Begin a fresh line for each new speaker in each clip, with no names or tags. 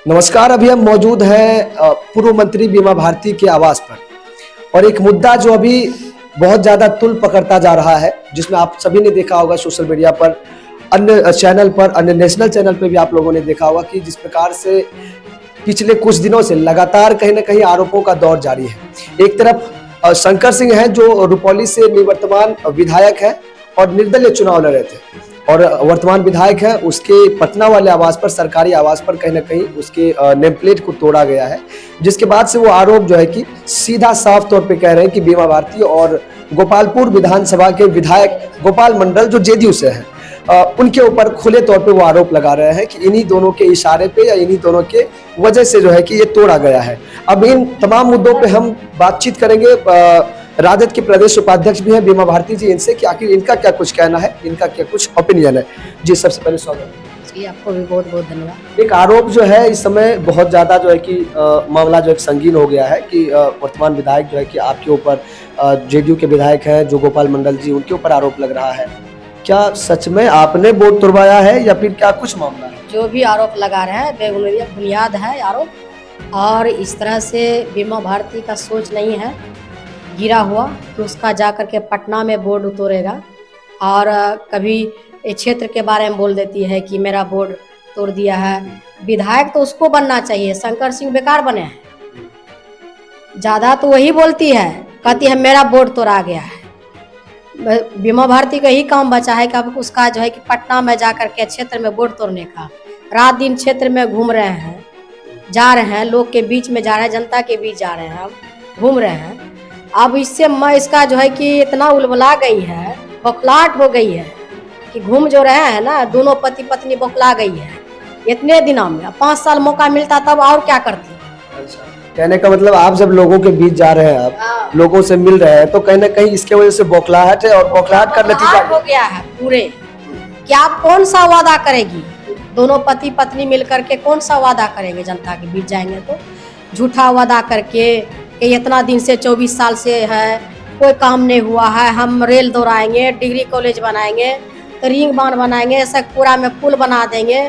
नमस्कार। अभी हम मौजूद हैं पूर्व मंत्री बीमा भारती के आवास पर और एक मुद्दा जो अभी बहुत ज्यादा तुल पकड़ता जा रहा है, जिसमें आप सभी ने देखा होगा सोशल मीडिया पर, अन्य चैनल पर, अन्य नेशनल चैनल पर भी आप लोगों ने देखा होगा कि जिस प्रकार से पिछले कुछ दिनों से लगातार कहीं ना कहीं आरोपों का दौर जारी है। एक तरफ शंकर सिंह हैं जो रुपौली से निवर्तमान विधायक है और निर्दलीय चुनाव लड़ रहे थे, और वर्तमान विधायक है उसके पटना वाले आवास पर, सरकारी आवास पर कहीं ना कहीं उसके नेम प्लेट को तोड़ा गया है, जिसके बाद से वो आरोप जो है कि सीधा साफ तौर पे कह रहे हैं कि बीमा भारती और गोपालपुर विधानसभा के विधायक गोपाल मंडल जो जेडीयू से हैं, उनके ऊपर खुले तौर पे वो आरोप लगा रहे हैं कि इन्हीं दोनों के इशारे पे या इन्हीं दोनों के वजह से जो है कि ये तोड़ा गया है। अब इन तमाम मुद्दों पे हम बातचीत करेंगे। राजद के प्रदेश उपाध्यक्ष भी हैं बीमा भारती जी, इनसे कि आखिर इनका क्या कुछ कहना है, इनका क्या कुछ ओपिनियन है। जी सबसे पहले स्वागत
जी, आपको भी बहुत बहुत धन्यवाद।
एक आरोप जो है इस समय बहुत ज्यादा जो है कि मामला जो है संगीन हो गया है कि वर्तमान विधायक जो है कि आपके ऊपर, जेडीयू के विधायक हैं जो गोपाल मंडल जी, उनके ऊपर आरोप लग रहा है। क्या सच में आपने बोर्ड तोड़वाया है या फिर क्या कुछ मामला है?
जो भी आरोप लगा रहे हैं बेबुनियाद है आरोप, और इस तरह से बीमा भारती का सोच नहीं है गिरा हुआ कि उसका जाकर के पटना में बोर्ड तोड़ेगा और कभी क्षेत्र के बारे में बोल देती है कि मेरा बोर्ड तोड़ दिया है। विधायक तो उसको बनना चाहिए, शंकर सिंह बेकार बने हैं, ज़्यादा तो वही बोलती है, कहती है मेरा बोर्ड तोड़ा गया है। बीमा भारती का ही काम बचा है कि अब उसका जो है कि पटना में जाकर के क्षेत्र में बोर्ड तोड़ने का। रात दिन क्षेत्र में घूम रहे हैं, जा रहे हैं, लोग के बीच में जा रहे हैं, जनता के बीच जा रहे हैं, अब घूम रहे हैं। अब इससे मैं इसका जो है कि इतना उलबला गई है, बौखलाहट हो गई है कि घूम जो रहे हैं ना, दोनों पति पत्नी बौखला गई है इतने दिनों में। 5 साल मौका मिलता तब और क्या करती।
कहने का मतलब आप जब लोगों के बीच जा रहे हैं, आप लोगों से मिल रहे हैं, तो कहीं ना कहीं इसके वजह से बौखलाहट है और बौखलाहट का नतीजा
हो गया है पूरे। क्या आप कौन सा वादा करेगी, दोनों पति पत्नी मिलकर के कौन सा वादा करेंगे? जनता के बीच जाएंगे तो झूठा वादा करके कि इतना दिन से 24 साल से है, कोई काम नहीं हुआ है, हम रेल दोहराएंगे, डिग्री कॉलेज बनाएंगे, तो रिंग बांध बनाएंगे, सकपुरा में पुल बना देंगे,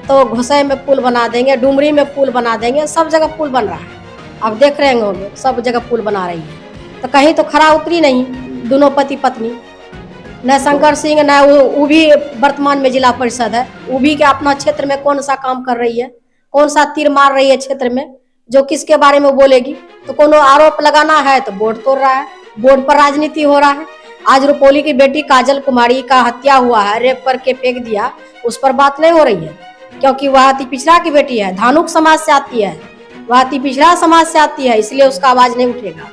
तो घुसै में पुल बना देंगे, डुमरी में पुल बना देंगे, सब जगह पुल बन रहा है। अब देख रहे होंगे सब जगह पुल बना रही है, तो कहीं तो खरा उतरी नहीं दोनों पति पत्नी। न शंकर सिंह न वो भी वर्तमान में जिला परिषद है, वो भी क्या अपना क्षेत्र में कौन सा काम कर रही है, कौन सा तीर मार रही है क्षेत्र में, जो किसके बारे में बोलेगी? तो कोनो आरोप लगाना है तो बोर्ड तोड़ रहा है, बोर्ड पर राजनीति हो रहा है। आज रुपौली की बेटी काजल कुमारी का हत्या हुआ है, रेप करके फेंक दिया, उस पर बात नहीं हो रही है, क्योंकि वह अति पिछड़ा की बेटी है, धानुक समाज से आती है, वह अति पिछड़ा समाज से आती है, इसलिए उसका आवाज नहीं उठेगा।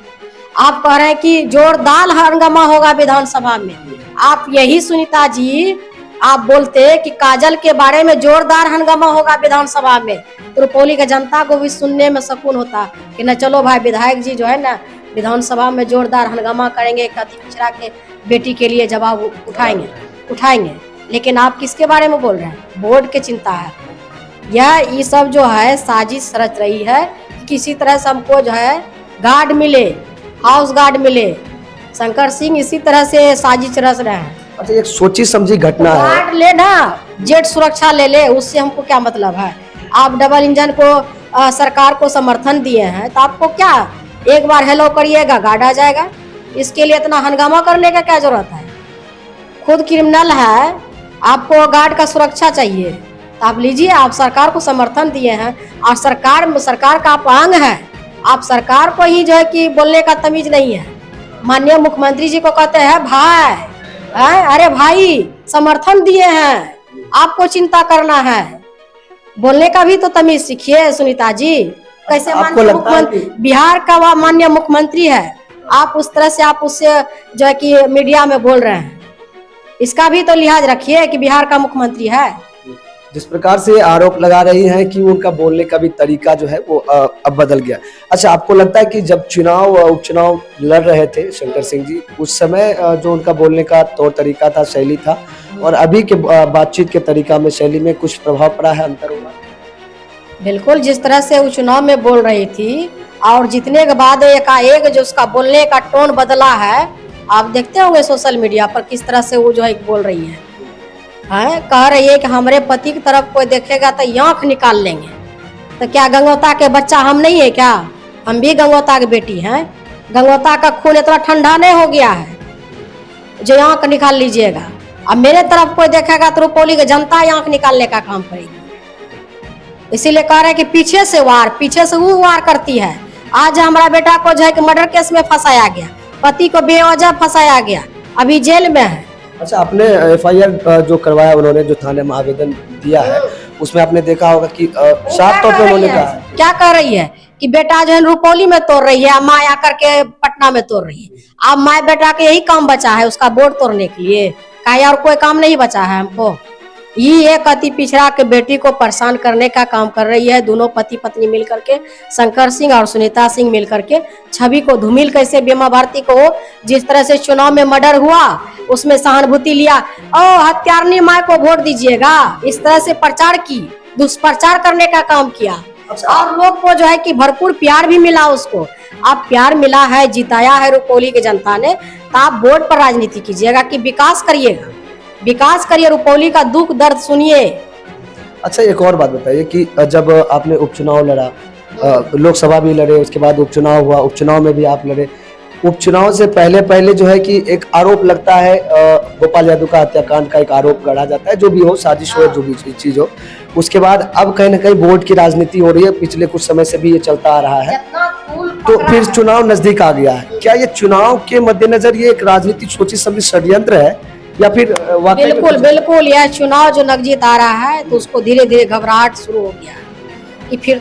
आप कह रहे हैं कि जोरदार हंगामा होगा विधानसभा में। आप यही सुनीता जी आप बोलते कि काजल के बारे में जोरदार हंगामा होगा विधानसभा में, तो रुपौली के जनता को भी सुनने में सुकून होता कि न चलो भाई विधायक जी जो है ना विधानसभा में जोरदार हंगामा करेंगे, अति पिछड़ा के बेटी के लिए जवाब उठाएंगे। लेकिन आप किसके बारे में बोल रहे हैं? बोर्ड की चिंता है। ये सब जो है साजिश रच रही है कि किसी तरह से हमको जो है गार्ड मिले, हाउस गार्ड मिले। शंकर सिंह इसी तरह से साजिश रच रहे हैं।
अच्छा, एक सोची समझी घटना है।
गार्ड ले ना, जेट सुरक्षा ले ले, उससे हमको क्या मतलब है? आप डबल इंजन को सरकार को समर्थन दिए हैं, तो आपको क्या एक बार हेलो करिएगा गार्ड आ जाएगा? इसके लिए इतना हंगामा करने का क्या जरूरत है? खुद क्रिमिनल है, आपको गार्ड का सुरक्षा चाहिए तो आप लीजिए। आप सरकार को समर्थन दिए हैं और सरकार का आप अंग है, आप सरकार को ही जो है कि बोलने का तमीज नहीं है। माननीय मुख्यमंत्री जी को कहते हैं भाई, अरे भाई समर्थन दिए हैं, आपको चिंता करना है, बोलने का भी तो तमीज सीखिए सुनीता जी। कैसे माननीय मुख्यमंत्री, बिहार का वह माननीय मुख्यमंत्री है, आप उस तरह से आप उससे जो है कि मीडिया में बोल रहे हैं, इसका भी तो लिहाज रखिए कि बिहार का मुख्यमंत्री है।
जिस प्रकार से आरोप लगा रही हैं कि उनका बोलने का भी तरीका जो है वो अब बदल गया। अच्छा, आपको लगता है कि जब उपचुनाव लड़ रहे थे शंकर सिंह जी, उस समय जो उनका बोलने का तौर तरीका था, शैली था, और अभी के बातचीत के तरीका में, शैली में कुछ प्रभाव पड़ा है, अंतर हुआ?
बिल्कुल, जिस तरह से वो चुनाव में बोल रही थी और जीतने के बाद एकाएक जो उसका बोलने का टोन बदला है, आप देखते होंगे सोशल मीडिया पर किस तरह से वो जो है बोल रही है, कह रही है कि हमारे पति की तरफ कोई देखेगा तो आँख निकाल लेंगे। तो क्या गंगोता के बच्चा हम नहीं है क्या? हम भी गंगोता की बेटी हैं। गंगोता का खून इतना ठंडा नहीं हो गया है जो आंख निकाल लीजिएगा। अब मेरे तरफ कोई देखेगा तो रुपौली की जनता आंख निकालने का काम करेगी। इसीलिए कह रहे हैं कि पीछे से वो वार करती है। आज हमारा बेटा को जो है कि मर्डर केस में फंसाया गया, पति को बेवजह फंसाया गया, अभी जेल में है।
अच्छा, आपने FIR जो करवाया, उन्होंने जो थाने में आवेदन दिया है, उसमें आपने देखा होगा कि साफ तौर पे उन्होंने कहा
क्या कह रही है कि बेटा जो है रुपौली में तोड़ रही है, माँ आकर के पटना में तोड़ रही है। अब माँ बेटा के यही काम बचा है उसका बोर्ड तोड़ने के लिए, कहीं और कोई काम नहीं बचा है हमको। ये एक अति पिछड़ा के बेटी को परेशान करने का काम कर रही है। दोनों पति पत्नी मिल करके, शंकर सिंह और सुनीता सिंह मिल करके छवि को धूमिल कैसे बीमा भारती को, जिस तरह से चुनाव में मर्डर हुआ उसमें सहानुभूति लिया, ओ हत्यारनी माँ को वोट दीजिएगा, इस तरह से प्रचार की, दुष्प्रचार करने का काम किया। और लोग को जो है कि भरपूर प्यार भी मिला उसको। आप प्यार मिला है, जिताया है रुपौली की जनता ने, तो आप वोट पर राजनीति कीजिएगा कि विकास करिएगा, विकास करिए, रुपौली का दुख दर्द सुनिए।
अच्छा, एक और बात बताइए कि जब आपने उपचुनाव लड़ा, लोकसभा भी लड़े, उसके बाद उपचुनाव हुआ, उपचुनाव में भी आप लड़े, उपचुनाव से पहले जो है कि एक आरोप लगता है, गोपाल यादव का हत्याकांड का एक आरोप गढ़ा जाता है, जो भी हो, साजिश हो, जो भी चीज हो। उसके बाद अब कहीं ना कहीं वोट की राजनीति हो रही है, पिछले कुछ समय से भी ये चलता आ रहा है, तो फिर चुनाव नजदीक आ गया है। क्या ये चुनाव के मद्देनजर ये एक राजनीति सोची समझी षड्यंत्र है, या फिर वाकई?
बिल्कुल यह चुनाव जो नजदीक आ रहा है तो उसको धीरे धीरे घबराहट शुरू हो गया है कि फिर